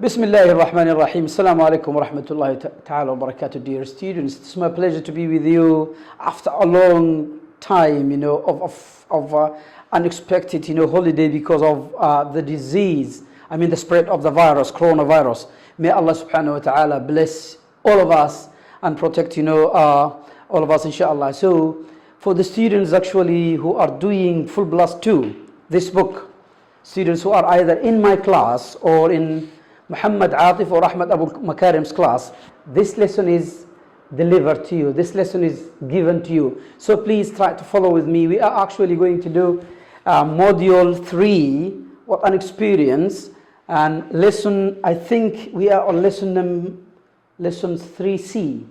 Bismillahir Rahmanir Rahim. Assalamu alaikum wa rahmatullahi ta'ala wa barakatuh, dear students. It's my pleasure to be with you after a long time, of unexpected, holiday because of the disease. The spread of the virus, coronavirus. May Allah subhanahu wa ta'ala bless all of us and protect, all of us, inshallah. So, for the students actually who are doing full blast 2, this book, students who are either in my class or in Muhammad Atif or Ahmad Abu Makarim's class, this lesson is delivered to you. This lesson is given to you. So please try to follow with me. We are actually going to do module 3, what an experience, and lesson, I think we are on lesson 3C.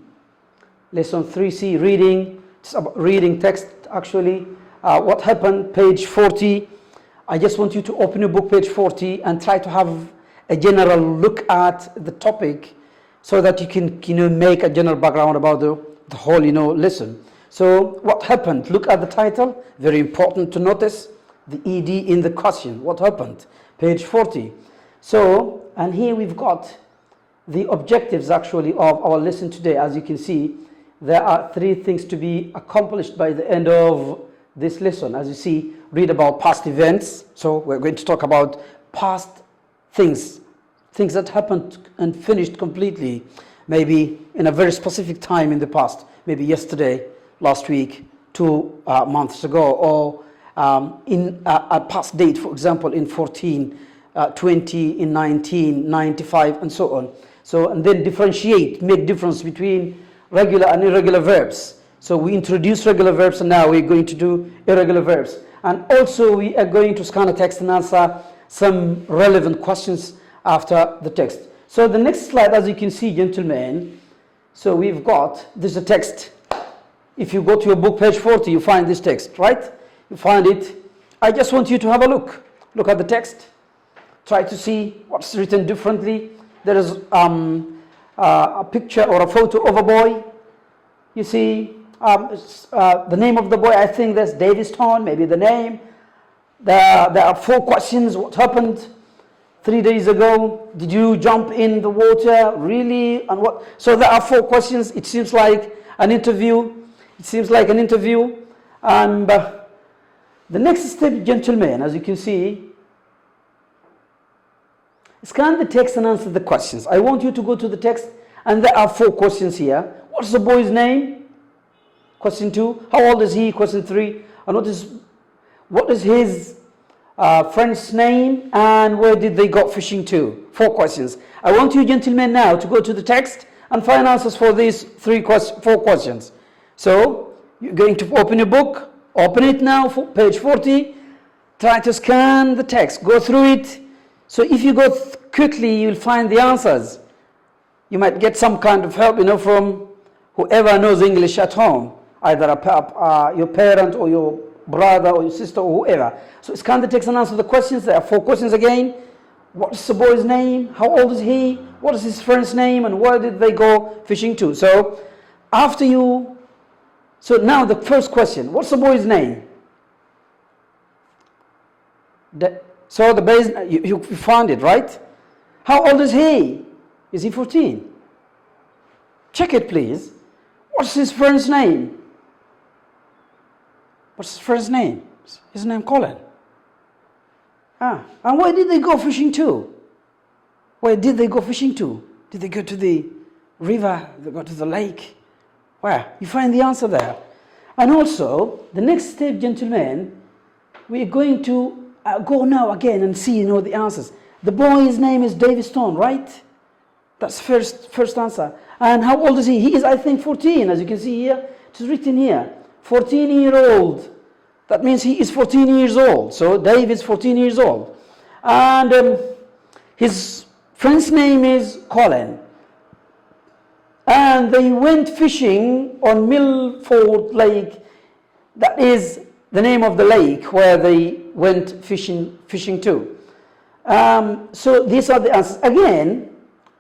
Lesson 3C, reading, it's about reading text actually. What happened, page 40. I just want you to open your book, page 40, and try to have a general look at the topic so that you can make a general background about the whole lesson. So what happened? Look at the title. Very important to notice the ED in the question. What happened? Page 40. So, and here we've got the objectives actually of our lesson today. As you can see, there are 3 things to be accomplished by the end of this lesson. As you see, read about past events. So we're going to talk about past things that happened and finished completely, maybe in a very specific time in the past, maybe yesterday, last week, 2 months ago, or in a past date, for example, in 14, 20, in 19, 95, and so on. So, and then differentiate, make difference between regular and irregular verbs. So we introduce regular verbs, and now we're going to do irregular verbs. And also we are going to scan a text and answer some relevant questions after the text. So the next slide, as you can see, gentlemen, so we've got, this is a text. If you go to your book, page 40, you find this text, right? You find it. I just want you to have a look. Look at the text. Try to see what's written differently. There is a picture or a photo of a boy. You see, the name of the boy, I think that's Davis Town, maybe the name. There are 4 questions. What happened 3 days ago? Did you jump in the water? Really? And what? So there are 4 questions. It seems like an interview. And the next step, gentlemen, as you can see, scan the text and answer the questions. I want you to go to the text, and there are 4 questions here. What's the boy's name? Question 2. How old is he? Question 3. And what is his friend's name, and where did they go fishing to? 4 questions. I want you gentlemen now to go to the text and find answers for these 4 questions. So you're going to open your book, open it now, page 40, try to scan the text, go through it. So if you go quickly, you'll find the answers. You might get some kind of help, from whoever knows English at home, either your parent or your brother or your sister or whoever. So scan the text and answer the questions. There are 4 questions again. What's the boy's name? How old is he? What is his friend's name? And where did they go fishing to? So now the first question, what's the boy's name? So the base, you found it, right? How old is he? Is he 14? Check it, please. What's his friend's name? What's his friend's name? His name Colin. And where did they go fishing to? Where did they go fishing to? Did they go to the river? Did they go to the lake? Where? You find the answer there. And also, the next step, gentlemen, we're going to go now again and see, the answers. The boy's name is Davis Stone, right? That's first answer. And how old is he? He is, I think, 14, as you can see here. It is written here. 14-year-old. That means he is 14 years old. So Dave is 14 years old. And his friend's name is Colin. And they went fishing on Milford Lake. That is the name of the lake where they went fishing to. So these are the answers. Again,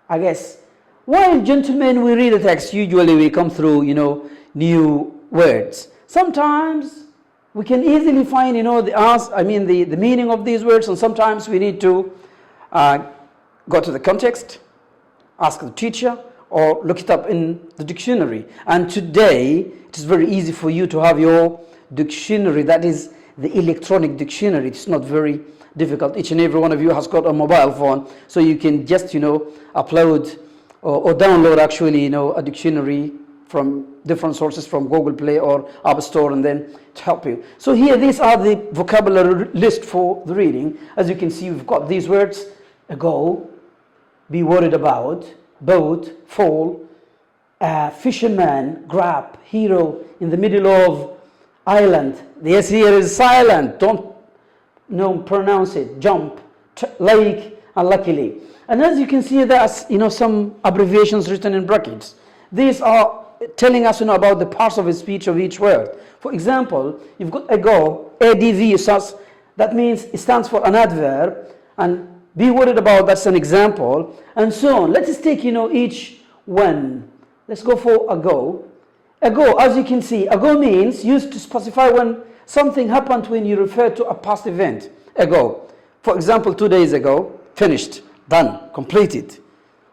I guess, while gentlemen we read the text, usually we come through, new words. Sometimes we can easily find, the answer, the meaning of these words, and sometimes we need to go to the context, ask the teacher, or look it up in the dictionary. And today, it is very easy for you to have your dictionary, that is the electronic dictionary. It's not very difficult. Each and every one of you has got a mobile phone, so you can just, upload or download actually, a dictionary from different sources from Google Play or App Store, and then to help you. So here, these are the vocabulary list for the reading. As you can see, we've got these words: ago, be worried about, boat, fall, fisherman, grab, hero, in the middle of, island. The S here is silent, don't pronounce it, jump, lake, and luckily. And as you can see, there's some abbreviations written in brackets. These are telling us about the parts of a speech of each word. For example, you've got ago, ADV, that means it stands for an adverb, and be worried about, that's an example, and so on. Let's take each one. Let's go for ago. Ago, as you can see, ago means used to specify when something happened when you refer to a past event. Ago. For example, 2 days ago, finished, done, completed.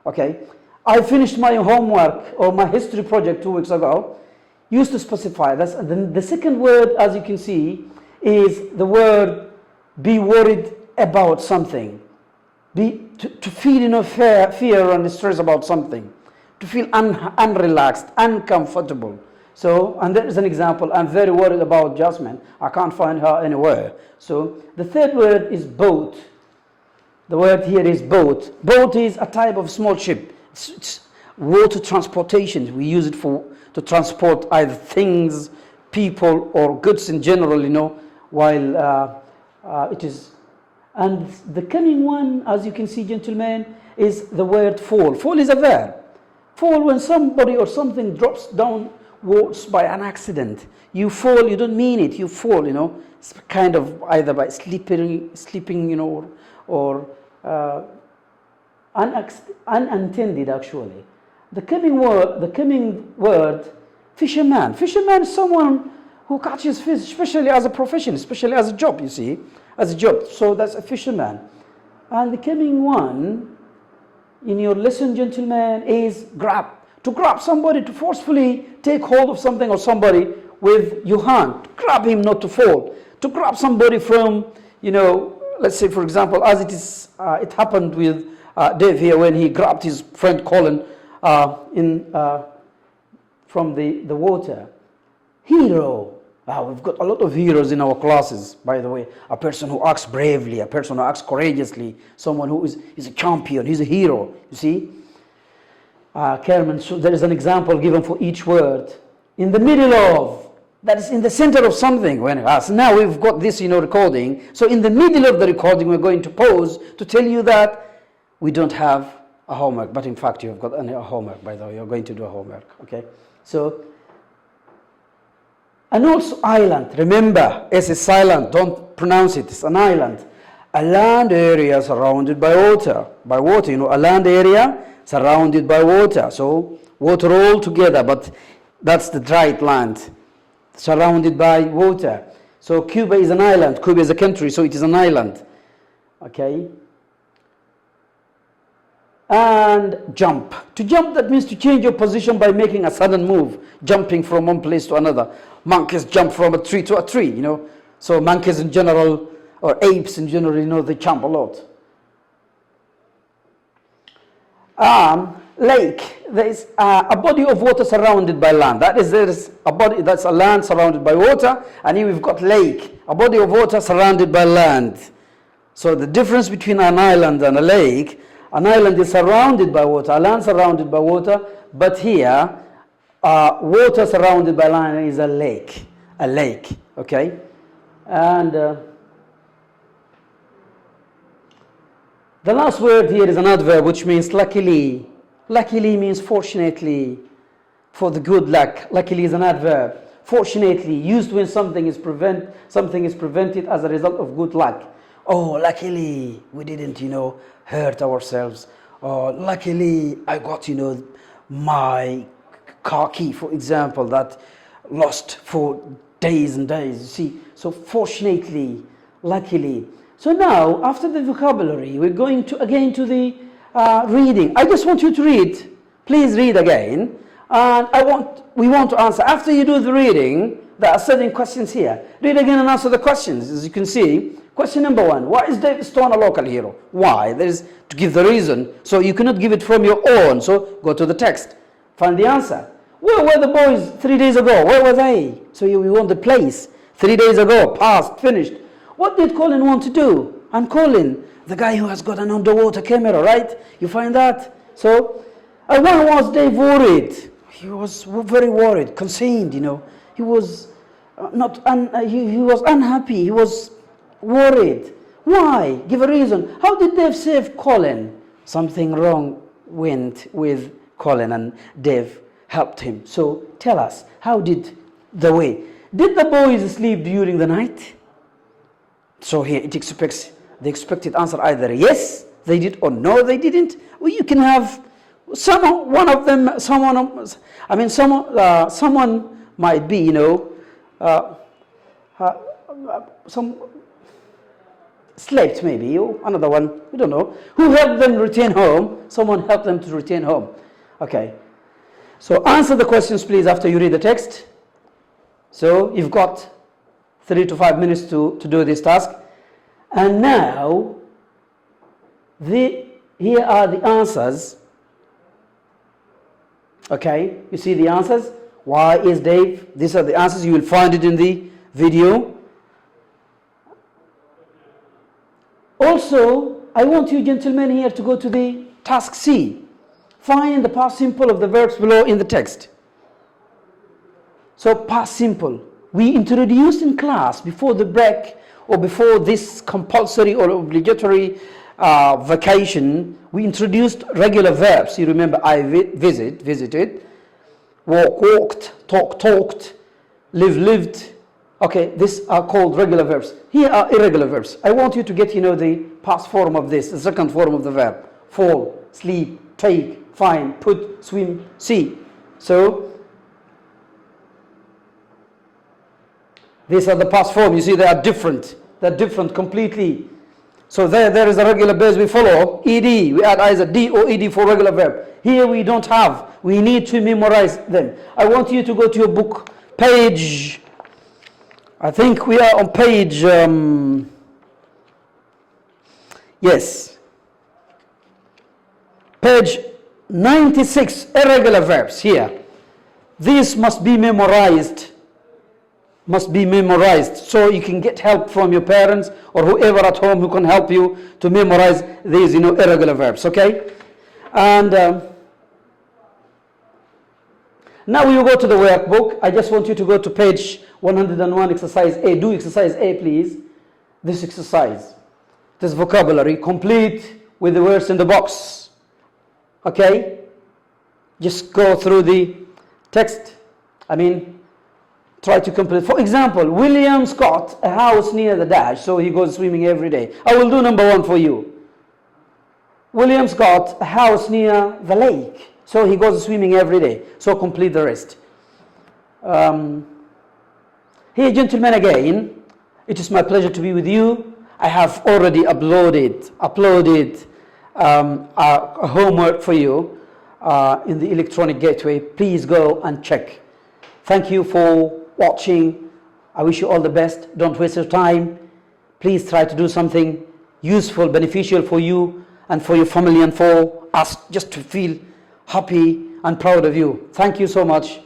Okay. I finished my homework or my history project 2 weeks ago. Used to specify. That's the second word, as you can see, is the word be worried about something. To feel fear and stress about something. To feel unrelaxed, uncomfortable. So, and there is an example: I'm very worried about Jasmine. I can't find her anywhere. So, the third word is boat. The word here is boat. Boat is a type of small ship. It's water transportation. We use it to transport either things, people, or goods in general, while it is. And the coming one, as you can see, gentlemen, is the word fall. Fall is a verb. Fall when somebody or something drops downwards by an accident. You fall, you don't mean it, you fall, It's kind of either by sleeping, or unintended actually. The coming word, fisherman. Fisherman is someone who catches fish, especially as a profession, especially as a job, you see, as a job. So that's a fisherman. And the coming one in your lesson, gentlemen, is grab. To grab somebody, to forcefully take hold of something or somebody with your hand. To grab him not to fall. To grab somebody from, let's say, for example, as it happened with Dave here when he grabbed his friend Colin from the water. Hero. We've got a lot of heroes in our classes, by the way. A person who acts bravely, a person who acts courageously, someone who is a champion, he's a hero, you see. Kerman, so there is an example given for each word. In the middle of, that is in the center of something. So now we've got this, recording. So in the middle of the recording, we're going to pause to tell you that we don't have a homework. But in fact, you've got a homework, by the way. You're going to do a homework, okay? So, and also island. Remember, S is silent. Don't pronounce it. It's an island. A land area surrounded by water. By water, a land area surrounded by water. So, water all together, but that's the dried land. Surrounded by water. So, Cuba is an island. Cuba is a country, so it is an island. Okay? And jump. To jump, that means to change your position by making a sudden move, jumping from one place to another. Monkeys jump from a tree to a tree, So monkeys in general, or apes in general, they jump a lot. Lake. There is a body of water surrounded by land. There is a body, that's a land surrounded by water, and here we've got lake, a body of water surrounded by land. So the difference between an island and a lake: an island is surrounded by water, a land surrounded by water, but here, water surrounded by land is a lake, okay? And the last word here is an adverb, which means luckily. Luckily means fortunately, for the good luck. Luckily is an adverb. Fortunately, used when something is prevented as a result of good luck. Oh, luckily we didn't, hurt ourselves. Or luckily I got, my car key, for example, that lost for days and days. You see, so fortunately, luckily. So now, after the vocabulary, we're going to again to the reading. I just want you to read. Please read again. And we want to answer. After you do the reading, there are certain questions here. Read again and answer the questions. As you can see, question number 1. Why is Dave Stone a local hero? Why? There is to give the reason. So you cannot give it from your own. So go to the text. Find the answer. Where were the boys 3 days ago? Where were they? So we want the place. 3 days ago, past, finished. What did Colin want to do? And Colin, the guy who has got an underwater camera, right? You find that? So, why was Dave worried? He was very worried, concerned, you know. He was he was unhappy. He was worried. Why? Give a reason. How did Dave save Colin? Something wrong went with Colin, and Dave helped him. So tell us, how did the boys sleep during the night? So here it expects the expected answer, either yes they did or no they didn't. Well, you can have someone might be, you know, some slept maybe, or another one, we don't know, who helped them return home. Someone helped them to return home. Okay, so answer the questions please after you read the text. So you've got 3 to 5 minutes to do this task. And now here are the answers. Okay, you see the answers. Why is Dave? These are the answers. You will find it in the video. Also, I want you gentlemen here to go to the task C. Find the past simple of the verbs below in the text. So past simple. We introduced in class before the break or before this compulsory or obligatory vacation, we introduced regular verbs. You remember, I visited, walk, walked, talk, talked, live, lived. Okay, these are called regular verbs. Here are irregular verbs. I want you to get, you know, the past form of this, the second form of the verb. Fall, sleep, take, find, put, swim, see. So these are the past form. You see, they are different. They're different completely. So there is a regular base we follow. Ed, we add either D or ed for regular verb. Here we don't have. We need to memorize them. I want you to go to your book page. I think we are on page, yes. Page 96, irregular verbs here. These must be memorized. So you can get help from your parents or whoever at home who can help you to memorize these, you know, irregular verbs, okay? And now we will go to the workbook. I just want you to go to page 101, exercise A. Do exercise A, please. This exercise, this vocabulary, complete with the words in the box, okay? Just go through the text. Try to complete. For example, William's got a house near the dash, so he goes swimming every day. I will do number 1 for you. William's got a house near the lake, so he goes swimming every day. So complete the rest. Here, gentlemen, again, it is my pleasure to be with you. I have already uploaded a homework for you in the electronic gateway. Please go and check. Thank you for watching. I wish you all the best. Don't waste your time. Please try to do something useful, beneficial for you and for your family and for us, just to feel happy and proud of you. Thank you so much.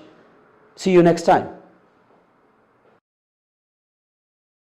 See you next time.